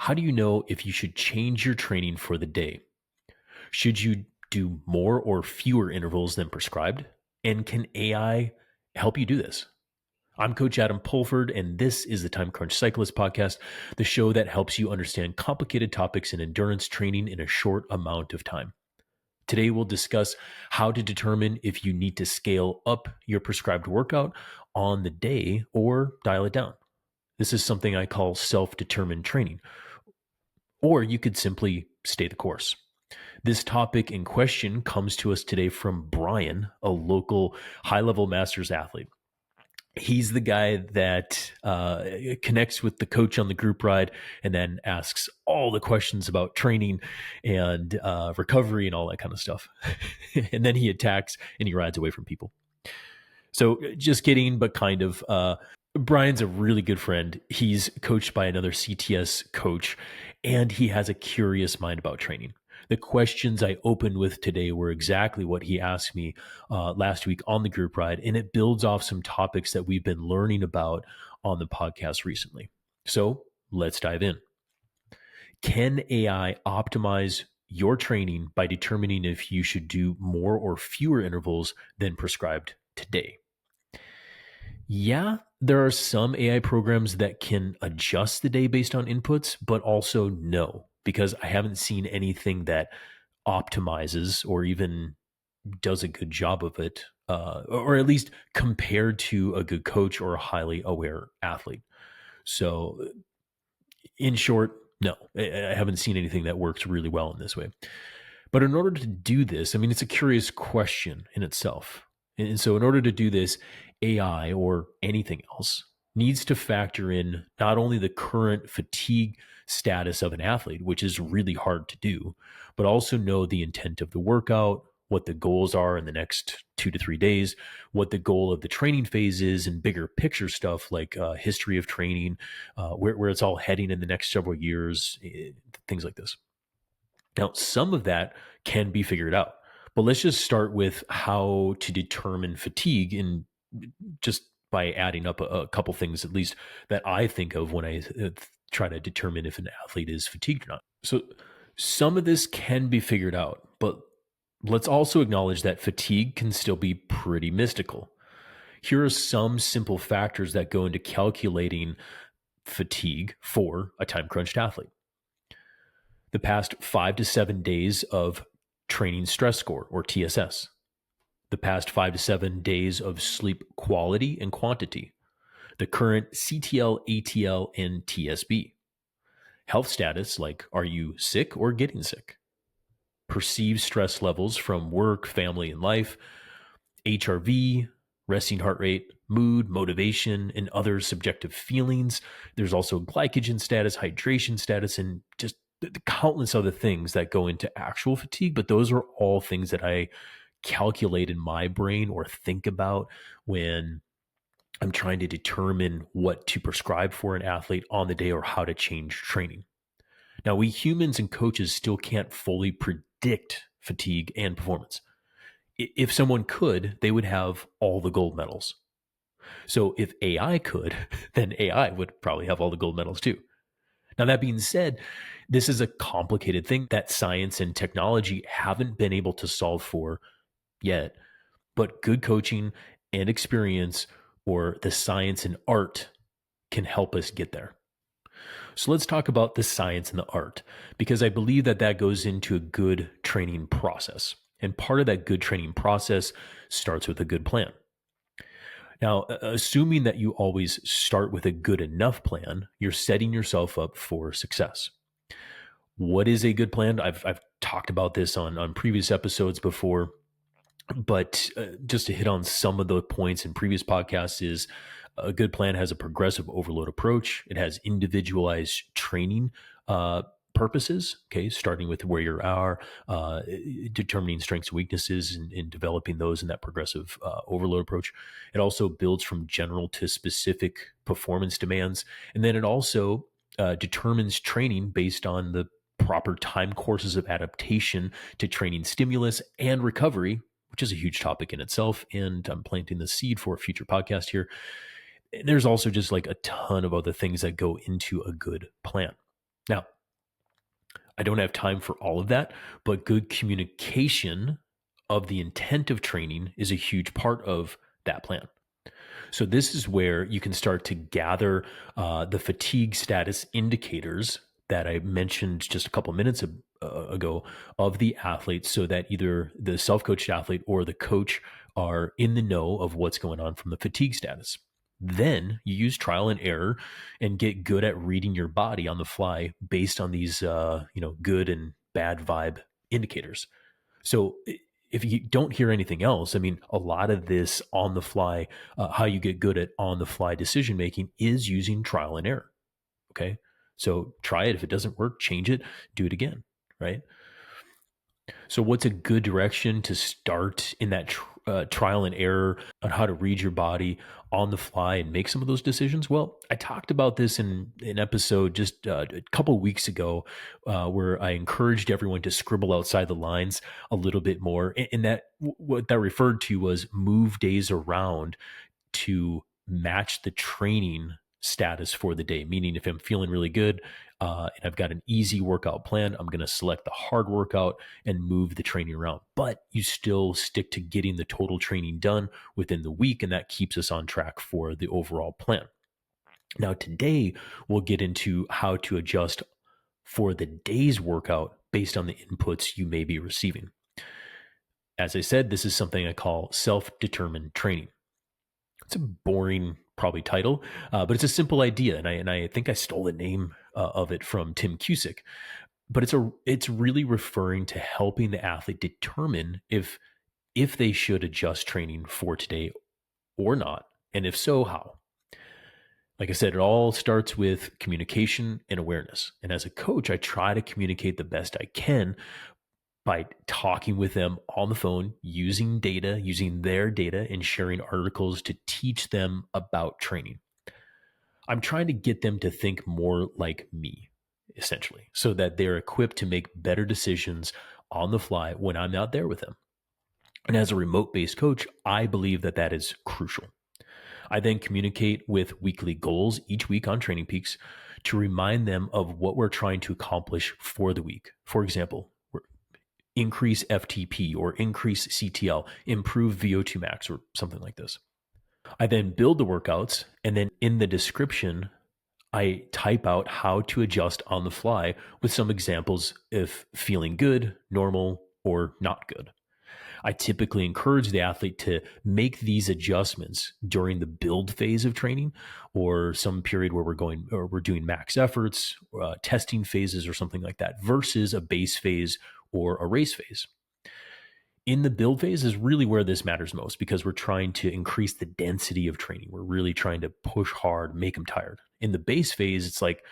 How do you know if you should change your training for the day? Should you do more or fewer intervals than prescribed? And can AI help you do this? I'm Coach Adam Pulford, and this is the Time Crunch Cyclist Podcast, the show that helps you understand complicated topics in endurance training in a short amount of time. Today, we'll discuss how to determine if you need to scale up your prescribed workout on the day or dial it down. This is something I call self-determined training, or you could simply stay the course. This topic in question comes to us today from Brian, a local high-level masters athlete. He's the guy that connects with the coach on the group ride and then asks all the questions about training and recovery and all that kind of stuff. And then he attacks and he rides away from people. So just kidding, but kind of. Brian's a really good friend. He's coached by another CTS coach, and he has a curious mind about training. The questions I opened with today were exactly what he asked me last week on the group ride, and it builds off some topics that we've been learning about on the podcast recently. So let's dive in. Can AI optimize your training by determining if you should do more or fewer intervals than prescribed today? Yeah, there are some AI programs that can adjust the day based on inputs, but also no, because I haven't seen anything that optimizes or even does a good job of it, or at least compared to a good coach or a highly aware athlete. So, in short, no, I haven't seen anything that works really well in this way. But in order to do this, I mean, it's a curious question in itself. And so in order to do this, AI or anything else needs to factor in not only the current fatigue status of an athlete, which is really hard to do, but also know the intent of the workout, what the goals are in the next 2 to 3 days, what the goal of the training phase is, and bigger picture stuff like history of training, where it's all heading in the next several years, things like this. Now, some of that can be figured out, but let's just start with how to determine fatigue and just by adding up a couple things, at least that I think of when I try to determine if an athlete is fatigued or not. So some of this can be figured out, but let's also acknowledge that fatigue can still be pretty mystical. Here are some simple factors that go into calculating fatigue for a time-crunched athlete. The past 5 to 7 days of training stress score, or TSS. The past 5 to 7 days of sleep quality and quantity. The current CTL, ATL, and TSB. Health status, like are you sick or getting sick? Perceived stress levels from work, family, and life. HRV, resting heart rate, mood, motivation, and other subjective feelings. There's also glycogen status, hydration status, and just the countless other things that go into actual fatigue. But those are all things that I calculate in my brain or think about when I'm trying to determine what to prescribe for an athlete on the day or how to change training. Now, we humans and coaches still can't fully predict fatigue and performance. If someone could, they would have all the gold medals. So if AI could, then AI would probably have all the gold medals too. Now, that being said, this is a complicated thing that science and technology haven't been able to solve for yet, but good coaching and experience, or the science and art, can help us get there. So let's talk about the science and the art, because I believe that goes into a good training process. And part of that good training process starts with a good plan. Now, assuming that you always start with a good enough plan, you're setting yourself up for success. What is a good plan? I've talked about this on previous episodes before, but just to hit on some of the points in previous podcasts is a good plan has a progressive overload approach. It has individualized training purposes, okay, starting with where you are, determining strengths and weaknesses and developing those in that progressive overload approach. It also builds from general to specific performance demands. And then it also determines training based on the proper time courses of adaptation to training stimulus and recovery, which is a huge topic in itself. And I'm planting the seed for a future podcast here. There's also just like a ton of other things that go into a good plan. Now, I don't have time for all of that, but good communication of the intent of training is a huge part of that plan. So this is where you can start to gather the fatigue status indicators that I mentioned just a couple minutes ago of the athlete, so that either the self-coached athlete or the coach are in the know of what's going on from the fatigue status. Then you use trial and error and get good at reading your body on the fly based on these, good and bad vibe indicators. So if you don't hear anything else, I mean, a lot of this on the fly, how you get good at on the fly decision making is using trial and error. Okay. So try it. If it doesn't work, change it, do it again. Right. So, what's a good direction to start in that trial and error on how to read your body on the fly and make some of those decisions? Well, I talked about this in an episode just a couple weeks ago, where I encouraged everyone to scribble outside the lines a little bit more. And that what that referred to was move days around to match the training status for the day. Meaning, if I'm feeling really good and I've got an easy workout plan, I'm going to select the hard workout and move the training around. But you still stick to getting the total training done within the week, and that keeps us on track for the overall plan. Now, today, we'll get into how to adjust for the day's workout based on the inputs you may be receiving. As I said, this is something I call self-determined training. It's a boring, probably title, but it's a simple idea, and I think I stole the name of it from Tim Cusick. But it's really referring to helping the athlete determine if they should adjust training for today or not, and if so, how. Like I said, it all starts with communication and awareness. And as a coach, I try to communicate the best I can by talking with them on the phone, using data, using their data, and sharing articles to teach them about training. I'm trying to get them to think more like me, essentially, so that they're equipped to make better decisions on the fly when I'm not there with them. And as a remote-based coach, I believe that that is crucial. I then communicate with weekly goals each week on Training Peaks to remind them of what we're trying to accomplish for the week. For example, increase FTP or increase CTL, improve VO2 max or something like this. I then build the workouts, and then in the description, I type out how to adjust on the fly with some examples if feeling good, normal, or not good. I typically encourage the athlete to make these adjustments during the build phase of training, or some period where we're doing max efforts, testing phases or something like that, versus a base phase or a race phase. In the build phase is really where this matters most, because we're trying to increase the density of training. We're really trying to push hard, make them tired. In the base phase, it's like,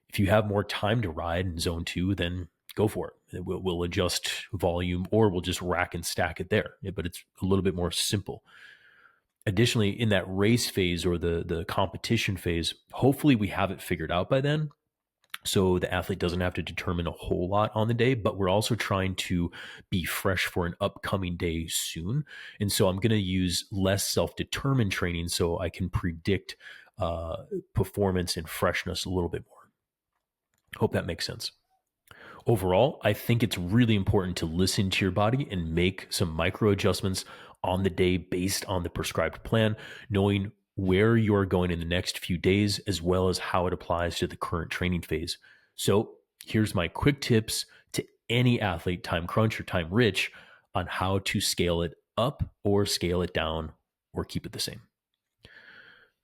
if you have more time to ride in zone 2, then go for it. We'll adjust volume, or we'll just rack and stack it there. But it's a little bit more simple. Additionally, in that race phase or the competition phase, hopefully we have it figured out by then, so the athlete doesn't have to determine a whole lot on the day, but we're also trying to be fresh for an upcoming day soon. And so I'm going to use less self-determined training so I can predict performance and freshness a little bit more. Hope that makes sense. Overall, I think it's really important to listen to your body and make some micro adjustments on the day based on the prescribed plan, knowing where you're going in the next few days, as well as how it applies to the current training phase. So here's my quick tips to any athlete, time crunch or time rich, on how to scale it up or scale it down or keep it the same.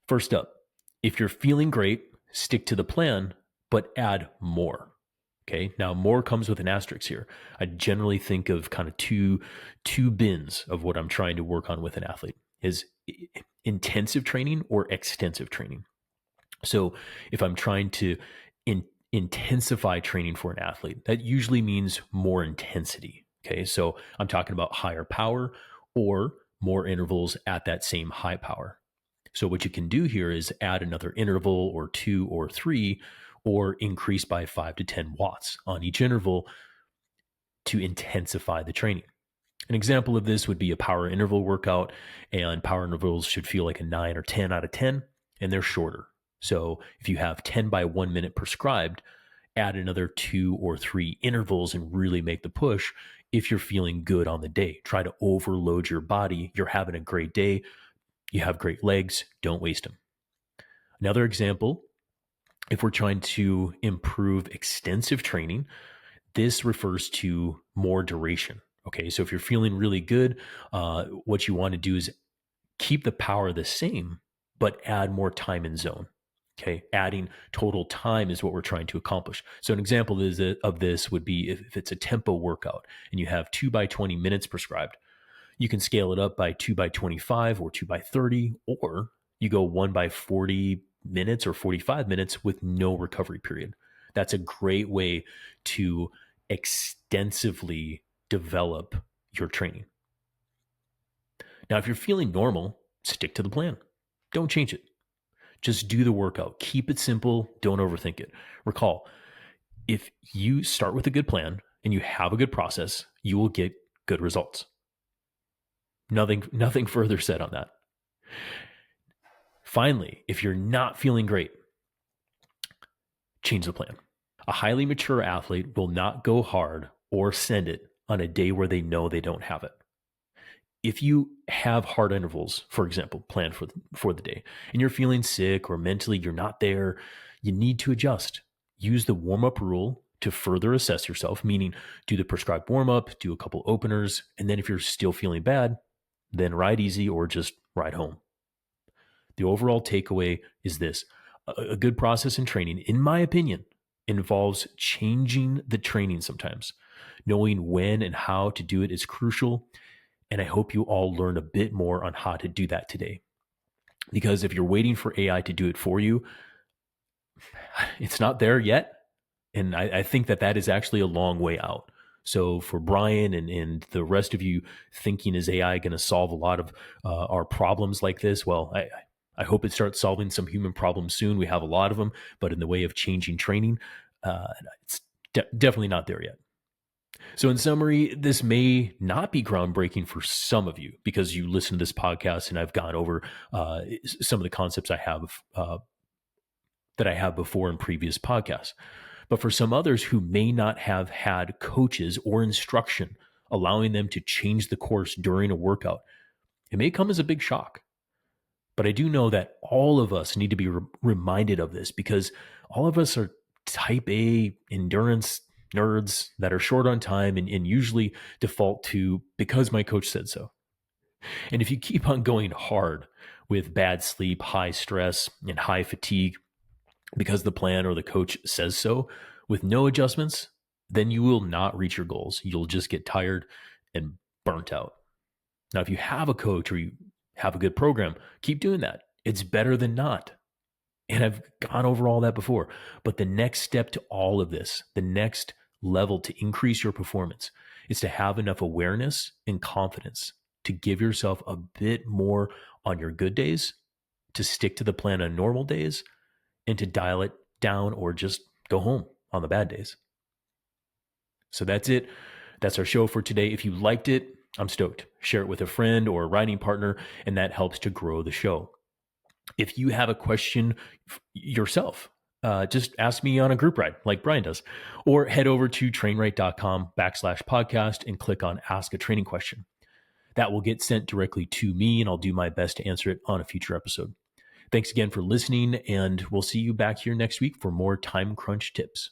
First up, if you're feeling great, stick to the plan, but add more. Okay. Now, more comes with an asterisk here. I generally think of kind of two bins of what I'm trying to work on with an athlete: is intensive training or extensive training. So if I'm trying to intensify training for an athlete, that usually means more intensity. Okay. So I'm talking about higher power or more intervals at that same high power. So what you can do here is add another interval or 2 or 3, or increase by 5 to 10 watts on each interval to intensify the training. An example of this would be a power interval workout, and power intervals should feel like a 9 or 10 out of 10, and they're shorter. So if you have 10 by 1 minute prescribed, add another 2 or 3 intervals and really make the push if you're feeling good on the day. Try to overload your body. You're having a great day. You have great legs. Don't waste them. Another example, if we're trying to improve extensive training, this refers to more duration. Okay, so if you're feeling really good, what you want to do is keep the power the same, but add more time in zone. Okay, adding total time is what we're trying to accomplish. So an example of this would be if it's a tempo workout and you have 2 by 20 minutes prescribed, you can scale it up by 2 by 25 or 2 by 30, or you go 1 by 40 minutes or 45 minutes with no recovery period. That's a great way to extensively develop your training. Now, if you're feeling normal, stick to the plan. Don't change it. Just do the workout. Keep it simple. Don't overthink it. Recall, if you start with a good plan and you have a good process, you will get good results. Nothing further said on that. Finally, if you're not feeling great, change the plan. A highly mature athlete will not go hard or send it on a day where they know they don't have it. If you have hard intervals, for example, planned for the day, and you're feeling sick or mentally you're not there, you need to adjust. Use the warm-up rule to further assess yourself, meaning do the prescribed warm-up, do a couple openers, and then if you're still feeling bad, then ride easy or just ride home. The overall takeaway is this. A good process in training, in my opinion, involves changing the training sometimes. Knowing when and how to do it is crucial. And I hope you all learn a bit more on how to do that today. Because if you're waiting for AI to do it for you, it's not there yet. And I think that is actually a long way out. So for Brian and the rest of you thinking, is AI going to solve a lot of our problems like this? Well, I hope it starts solving some human problems soon. We have a lot of them, but in the way of changing training, it's definitely not there yet. So in summary, this may not be groundbreaking for some of you because you listen to this podcast and I've gone over some of the concepts I have that I have before in previous podcasts. But for some others who may not have had coaches or instruction allowing them to change the course during a workout, it may come as a big shock. But I do know that all of us need to be reminded of this because all of us are type A endurance nerds that are short on time and usually default to because my coach said so. And if you keep on going hard with bad sleep, high stress, and high fatigue because the plan or the coach says so with no adjustments, then you will not reach your goals. You'll just get tired and burnt out. Now, if you have a coach or you have a good program, keep doing that. It's better than not. And I've gone over all that before. But the next step to all of this, the next level to increase your performance is to have enough awareness and confidence to give yourself a bit more on your good days, to stick to the plan on normal days, and to dial it down or just go home on the bad days. So that's it. That's our show for today. If you liked it, I'm stoked. Share it with a friend or a riding partner, and that helps to grow the show. If you have a question yourself, just ask me on a group ride like Brian does, or head over to trainright.com/podcast and click on Ask a Training Question. That will get sent directly to me, and I'll do my best to answer it on a future episode. Thanks again for listening, and we'll see you back here next week for more time crunch tips.